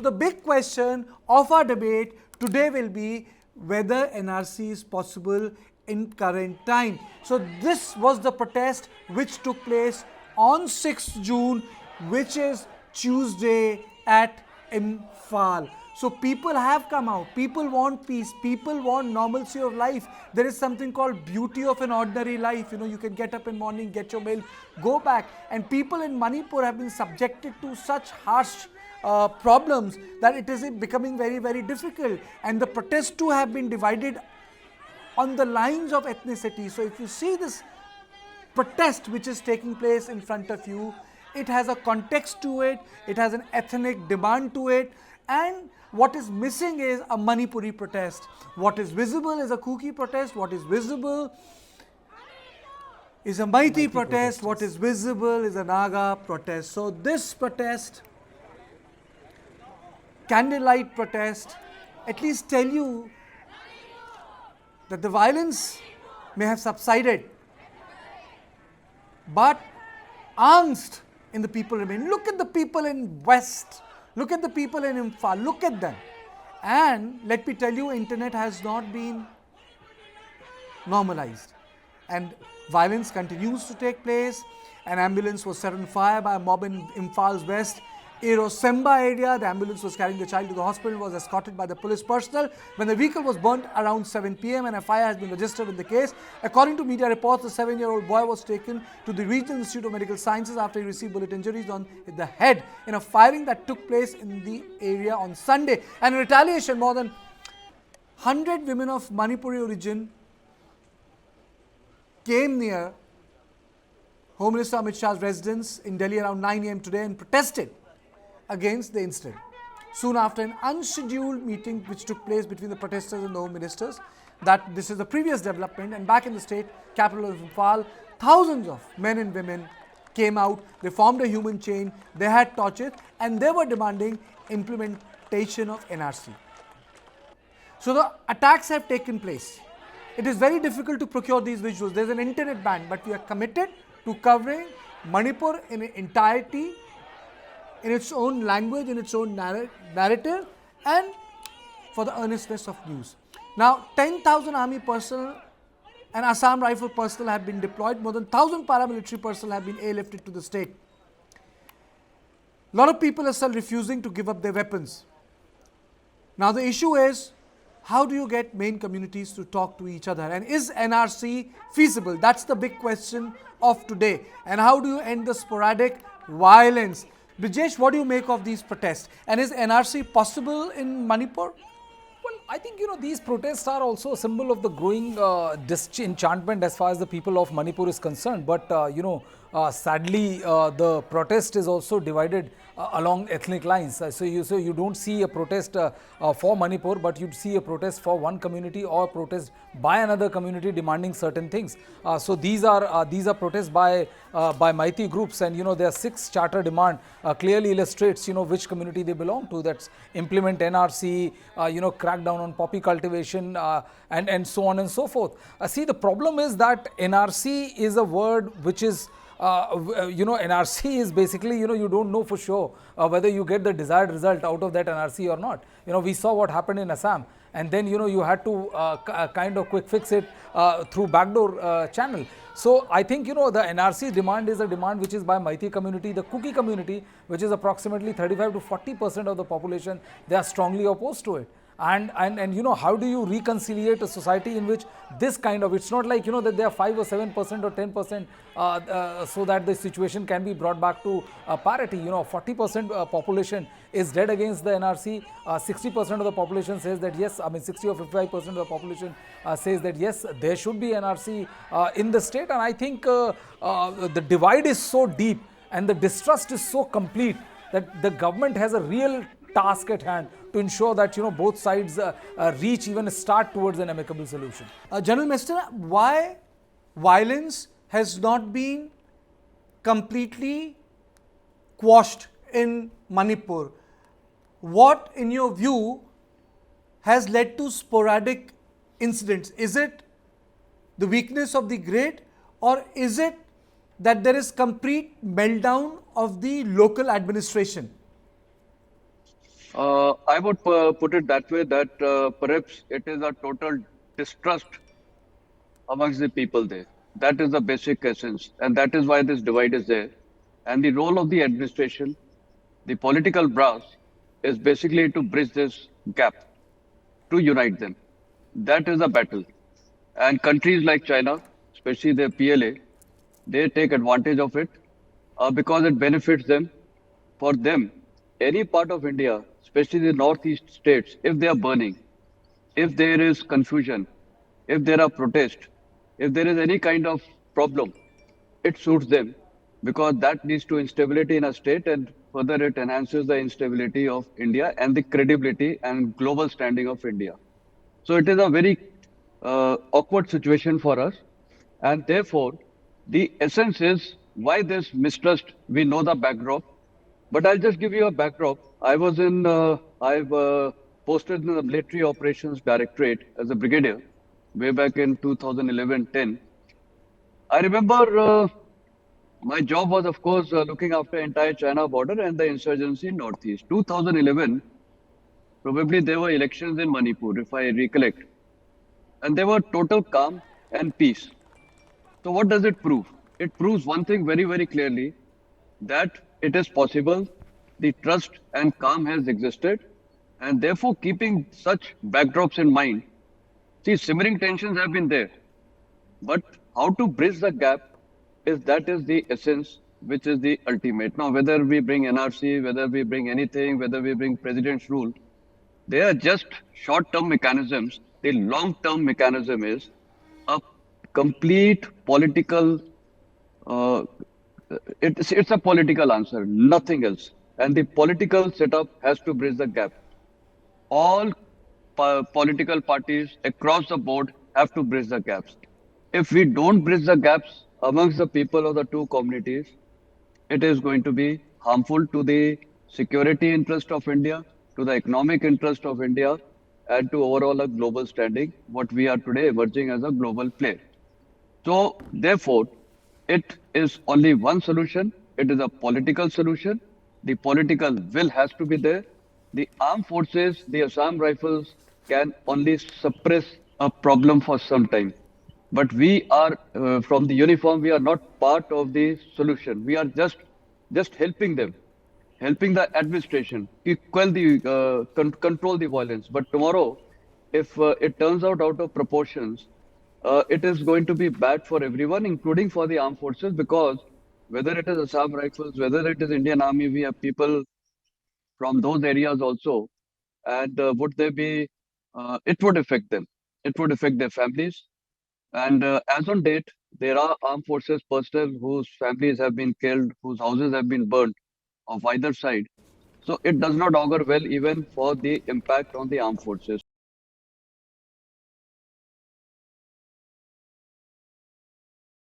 So the big question of our debate today will be whether NRC is possible in current time. So this was the protest which took place on 6th June, which is Tuesday at Imphal. So people have come out, people want peace, people want normalcy of life. There is something called beauty of an ordinary life. You can get up in the morning, get your mail, go back. And people in Manipur have been subjected to such harsh problems that it is becoming very, very difficult. And the protests too have been divided on the lines of ethnicity. So if you see this protest which is taking place in front of you, it has a context to it, it has an ethnic demand to it, and what is missing is a Manipuri protest. What is visible is a Kuki protest, what is visible is a Meitei protest, what is visible is a Naga protest. So this protest, candlelight protest, at least tell you that the violence may have subsided, but angst in the people remain. Look at the people in West, look at the people in Imphal, look at them. And let me tell you, internet has not been normalized and violence continues to take place. An ambulance was set on fire by a mob in Imphal's West Semba area. The ambulance was carrying the child to the hospital, was escorted by the police personnel when the vehicle was burnt around 7 p.m. and a fire has been registered in the case. According to media reports, the 7-year-old boy was taken to the Regional Institute of Medical Sciences after he received bullet injuries on the head in a firing that took place in the area on Sunday. And in retaliation, more than 100 women of Manipuri origin came near Home Minister Amit Shah's residence in Delhi around 9 a.m. today and protested against the incident. Soon after an unscheduled meeting which took place between the protesters and the Home Ministers, that this is the previous development, and back in the state capital of Imphal, thousands of men and women came out, they formed a human chain, they had torches and they were demanding implementation of NRC. So the attacks have taken place. It is very difficult to procure these visuals. There is an internet ban, but we are committed to covering Manipur in entirety, in its own language, in its own narrative, and for the earnestness of news. Now, 10,000 army personnel and Assam Rifle personnel have been deployed. More than 1,000 paramilitary personnel have been airlifted to the state. A lot of people are still refusing to give up their weapons. Now, the issue is, how do you get main communities to talk to each other? And is NRC feasible? That's the big question of today. And how do you end the sporadic violence? Brijesh, what do you make of these protests? And is NRC possible in Manipur? Well, I think, these protests are also a symbol of the growing disenchantment as far as the people of Manipur is concerned. But, sadly, the protest is also divided along ethnic lines. So you don't see a protest for Manipur, but you'd see a protest for one community or protest by another community demanding certain things. So these are protests by Meitei groups, and their 6th charter demand clearly illustrates which community they belong to. That's implement NRC, crack down on poppy cultivation, and so on and so forth. See, the problem is that NRC is a word which is NRC is basically, you don't know for sure whether you get the desired result out of that NRC or not. We saw what happened in Assam, and then, you had to kind of quick fix it through backdoor channel. So I think, the NRC demand is a demand which is by Meitei community. The Kuki community, which is approximately 35 to 40% of the population, they are strongly opposed to it. And how do you reconciliate a society in which this kind of, it's not like, that they are 5 or 7% or 10% so that the situation can be brought back to parity. 40% population is dead against the NRC. 60% of the population says that yes, 60 or 55% of the population says that yes, there should be NRC in the state. And I think the divide is so deep and the distrust is so complete that the government has a real task at hand to ensure that both sides reach even a start towards an amicable solution. General Meston, why violence has not been completely quashed in Manipur? What, in your view, has led to sporadic incidents? Is it the weakness of the grid, or is it that there is complete meltdown of the local administration? I would put it that way that perhaps it is a total distrust amongst the people there. That is the basic essence, and that is why this divide is there. And the role of the administration, the political brass, is basically to bridge this gap, to unite them. That is a battle. And countries like China, especially the PLA, they take advantage of it because it benefits them. For them, any part of India, especially the northeast states, if they are burning, if there is confusion, if there are protests, if there is any kind of problem, it suits them because that leads to instability in a state and further it enhances the instability of India and the credibility and global standing of India. So it is a very awkward situation for us. And therefore, the essence is why this mistrust. We know the backdrop, but I'll just give you a backdrop. I've posted in the Military Operations Directorate as a brigadier way back in 2011-10. I remember my job was, of course, looking after entire China border and the insurgency in Northeast. 2011, probably there were elections in Manipur, if I recollect, and there were total calm and peace. So what does it prove? It proves one thing very, very clearly that it is possible, the trust and calm has existed, and therefore keeping such backdrops in mind. See, simmering tensions have been there, but how to bridge the gap is the essence, which is the ultimate. Now, whether we bring NRC, whether we bring anything, whether we bring president's rule, they are just short-term mechanisms. The long-term mechanism is a complete political uh, it's a political answer, nothing else. And the political setup has to bridge the gap. All political parties across the board have to bridge the gaps. If we don't bridge the gaps amongst the people of the two communities, it is going to be harmful to the security interest of India, to the economic interest of India, and to overall a global standing, what we are today emerging as a global player. So, therefore, it is only one solution. It is a political solution. The political will has to be there. The armed forces, the Assam Rifles, can only suppress a problem for some time. But we are, from the uniform, we are not part of the solution. We are just helping them, helping the administration to quell the control the violence. But tomorrow, if it turns out of proportions, it is going to be bad for everyone, including for the armed forces, because whether it is Assam Rifles, whether it is Indian Army, we have people from those areas also. And would they be? It would affect them. It would affect their families. And as on date, there are armed forces personnel whose families have been killed, whose houses have been burned of either side. So it does not augur well even for the impact on the armed forces.